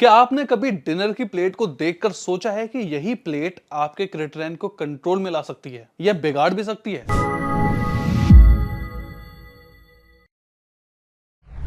क्या आपने कभी डिनर की प्लेट को देखकर सोचा है कि यही प्लेट आपके क्रेटिनिन को कंट्रोल में ला सकती है या बिगाड़ भी सकती है?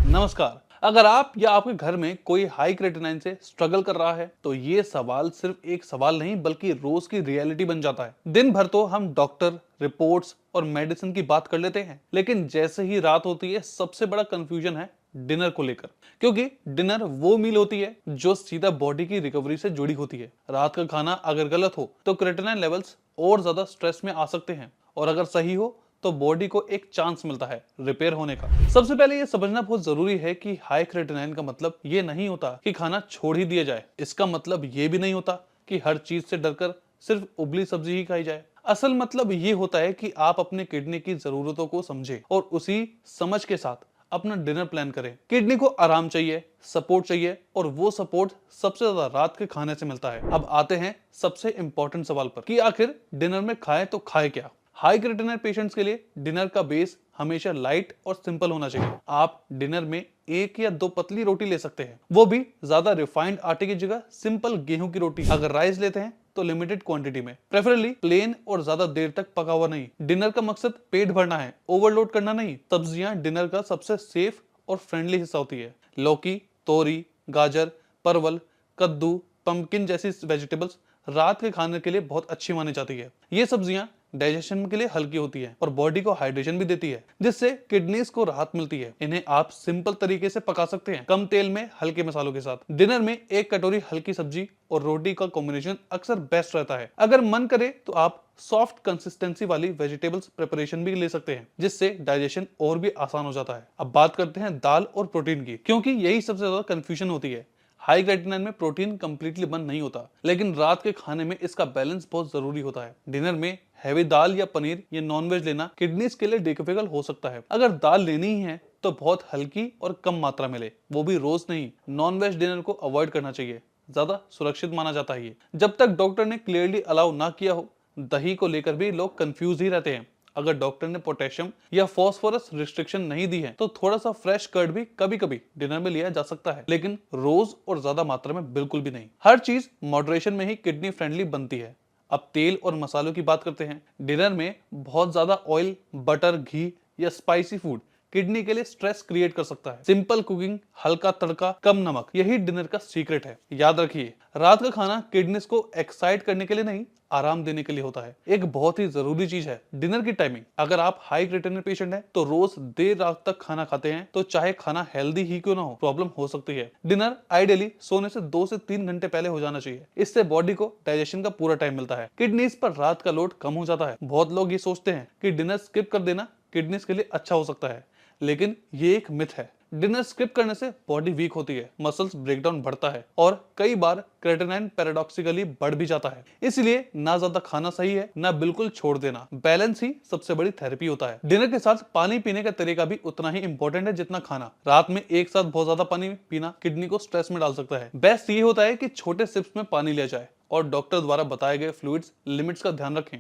नमस्कार। अगर आप या आपके घर में कोई हाई क्रेटिनिन से स्ट्रगल कर रहा है तो ये सवाल सिर्फ एक सवाल नहीं बल्कि रोज की रियलिटी बन जाता है। दिन भर तो हम डॉक्टर, रिपोर्ट्स और मेडिसिन की बात कर लेते हैं, लेकिन जैसे ही रात होती है सबसे बड़ा कंफ्यूजन है डिनर को लेकर। क्योंकि डिनर वो मील होती है जो सीधा बॉडी की रिकवरी से जुड़ी होती है। रात का खाना अगर गलत हो तो क्रेटिनिन लेवल्स और ज्यादा स्ट्रेस में आ सकते हैं, और अगर सही हो तो बॉडी को एक चांस मिलता है रिपेयर होने का। सबसे पहले ये समझना बहुत जरूरी है कि हाई क्रेटिनिन का मतलब ये नहीं होता कि खाना छोड़ ही दिया जाए। इसका मतलब ये भी नहीं होता कि हर चीज से डरकर सिर्फ उबली सब्जी ही खाई जाए। असल मतलब ये होता है कि आप अपने किडनी की जरूरतों को समझें और उसी समझ के साथ अपना डिनर प्लान करें। किडनी को आराम चाहिए, सपोर्ट चाहिए, और वो सपोर्ट सबसे ज्यादा रात के खाने से मिलता है। अब आते हैं सबसे इंपॉर्टेंट सवाल पर कि आखिर डिनर में खाएं तो खाएं क्या। हाई क्रेटिनिन पेशेंट्स के लिए डिनर का बेस हमेशा लाइट और सिंपल होना चाहिए। आप डिनर में एक या दो पतली रोटी ले सकते हैं, वो भी ज्यादा रिफाइंड आटे की जगह सिंपल गेहूं की रोटी। अगर राइस लेते हैं तो लिमिटेड क्वांटिटी में, प्रेफरेबली प्लेन और ज्यादा देर तक पका हुआ नहीं। डिनर का मकसद पेट भरना है, ओवरलोड करना नहीं। सब्जियां डिनर का सबसे सेफ और फ्रेंडली हिस्सा होती है। लौकी, तोरी, गाजर, परवल, कद्दू, पंपकिन जैसी वेजिटेबल्स रात के खाने के लिए बहुत अच्छी मानी जाती है। ये सब्जियां डाइजेशन के लिए हल्की होती है और बॉडी को हाइड्रेशन भी देती है, जिससे किडनीज को राहत मिलती है। इन्हें आप सिंपल तरीके से पका सकते हैं, कम तेल में, हल्के मसालों के साथ। डिनर में एक कटोरी हल्की सब्जी और रोटी का कॉम्बिनेशन अक्सर बेस्ट रहता है। अगर मन करे तो आप सॉफ्ट कंसिस्टेंसी वाली वेजिटेबल्स प्रिपरेशन भी ले सकते हैं, जिससे डाइजेशन और भी आसान हो जाता है। अब बात करते हैं दाल और प्रोटीन की, क्योंकि यही सबसे ज्यादा कंफ्यूजन होती है। हाई क्रेटिनिन में प्रोटीन कंप्लीटली बंद नहीं होता, लेकिन रात के खाने में इसका बैलेंस बहुत जरूरी होता है। डिनर में हैवी दाल या पनीर या नॉनवेज लेना किडनीज के लिए डिफिकल्ट हो सकता है। अगर दाल लेनी ही है तो बहुत हल्की और कम मात्रा में ले, वो भी रोज नहीं। नॉनवेज डिनर को अवॉइड करना चाहिए, ज्यादा सुरक्षित माना जाता है ये। जब तक डॉक्टर ने क्लियरली अलाउ ना किया हो। दही को लेकर भी लोग कंफ्यूज ही रहते हैं। अगर डॉक्टर ने पोटेशियम या फास्फोरस रिस्ट्रिक्शन नहीं दी है तो थोड़ा सा फ्रेश कर्ड भी कभी कभी डिनर में लिया जा सकता है, लेकिन रोज और ज्यादा मात्रा में बिल्कुल भी नहीं। हर चीज मॉडरेशन में ही किडनी फ्रेंडली बनती है। अब तेल और मसालों की बात करते हैं। डिनर में बहुत ज्यादा ऑयल, बटर, घी या स्पाइसी फूड किडनी के लिए स्ट्रेस क्रिएट कर सकता है। सिंपल कुकिंग, हल्का तड़का, कम नमक, यही डिनर का सीक्रेट है। याद रखिए, रात का खाना किडनीज को एक्साइट करने के लिए नहीं, आराम देने के लिए होता है। एक बहुत ही जरूरी चीज है डिनर की टाइमिंग। अगर आप हाई क्रेटिनिन पेशेंट हैं तो रोज देर रात तक खाना खाते हैं तो चाहे खाना हेल्दी ही क्यों ना हो, प्रॉब्लम हो सकती है। डिनर आइडियली सोने से 2 से 3 घंटे पहले हो जाना चाहिए। इससे बॉडी को डाइजेशन का पूरा टाइम मिलता है। किडनीज पर रात का लोड कम हो जाता है। बहुत लोग ये सोचते हैं कि डिनर स्किप कर देना किडनीज के लिए अच्छा हो सकता है, लेकिन ये एक मिथ है। डिनर स्किप करने से बॉडी वीक होती है, मसल्स ब्रेकडाउन बढ़ता है और कई बार क्रेटिनिन पैराडॉक्सिकली बढ़ भी जाता है। इसलिए ना ज्यादा खाना सही है, ना बिल्कुल छोड़ देना। बैलेंस ही सबसे बड़ी थेरेपी होता है। डिनर के साथ पानी पीने का तरीका भी उतना ही इंपॉर्टेंट है जितना खाना। रात में एक साथ बहुत ज्यादा पानी पीना किडनी को स्ट्रेस में डाल सकता है। बेस्ट ये होता है कि छोटे सिप्स में पानी लिया जाए और डॉक्टर द्वारा बताए गए फ्लूइड्स लिमिट्स का ध्यान रखें।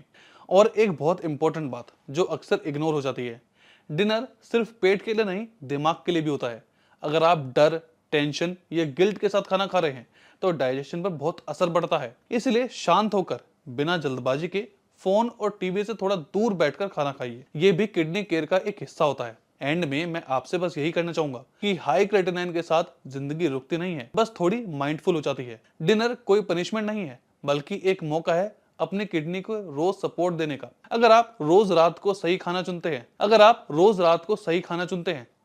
और एक बहुत इंपॉर्टेंट बात जो अक्सर इग्नोर हो जाती है, डिनर सिर्फ पेट के लिए नहीं, दिमाग के लिए भी होता है। अगर आप डर, टेंशन या गिल्ट के साथ खाना खा रहे हैं तो डाइजेशन पर बहुत असर पड़ता है। इसलिए शांत होकर, बिना जल्दबाजी के, फोन और टीवी से थोड़ा दूर बैठकर खाना खाइए। यह भी किडनी केयर का एक हिस्सा होता है। एंड में मैं आपसे बस यही करना चाहूंगा कि हाई क्रेटिनिन के साथ जिंदगी रुकती नहीं है, बस थोड़ी माइंडफुल हो जाती है। डिनर कोई पनिशमेंट नहीं है, बल्कि एक मौका है अपने किडनी को रोज सपोर्ट देने का। अगर आप रोज रात को सही खाना चुनते हैं,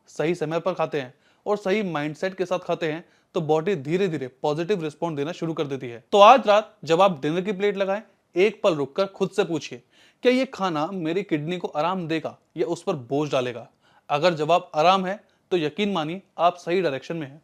सही समय पर खाते हैं और सही माइंडसेट के साथ खाते हैं, तो बॉडी धीरे धीरे पॉजिटिव रिस्पॉन्स देना शुरू कर देती है। तो आज रात जब आप डिनर की प्लेट लगाएं, एक पल रुककर खुद से पूछिए, क्या ये खाना मेरी किडनी को आराम देगा या उस पर बोझ डालेगा? अगर जवाब आराम है तो यकीन मानिए आप सही डायरेक्शन में हैं।